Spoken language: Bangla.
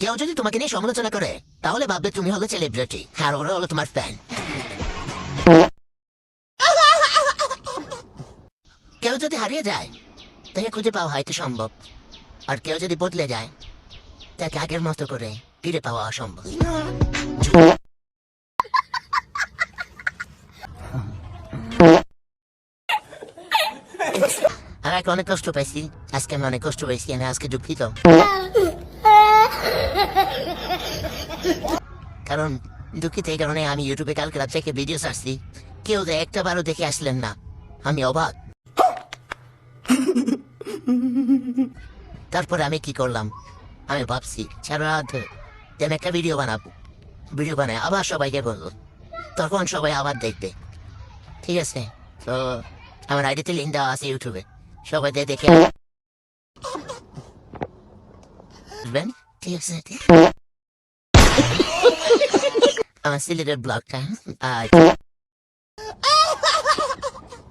কেউ যদি তোমাকে নিয়ে সমালোচনা করে তাহলে ভাববে তুমি হলে সেলিব্রিটি আর ওরা হলো তোমার ফ্যান। কেউ যদি হারিয়ে যায় তাকে খুঁজে পাওয়া হয়তো সম্ভব, আর কেউ যদি বদলে যায় তাকে আগের মতো করে ফিরে পাওয়া অসম্ভব। আমি আজকে অনেক কষ্ট পাইছি, আমি অনেক কষ্ট পাইছি, আমি আজকে দুঃখিত। কারণ দুঃখিত এই কারণে আমি ইউটিউবে কালকে রাত থেকে ভিডিও ছাড়ছি, কেউ যে একটা বারও দেখে আসলেন না, আমি অবাক। তারপরে আমি কি করলাম, আমি ভাবছি সারা রাত ধরে যে আমি একটা ভিডিও বানাবো, ভিডিও বানায় আবার সবাইকে বলবো, তখন সবাই আবার দেখবে। ঠিক আছে, তো আমার আইডিতে লিঙ্ক দেওয়া আছে ইউটিউবে, সবাই দেখে আসবেন। ঠিক আছে, আমার সিলেটের ব্লগটা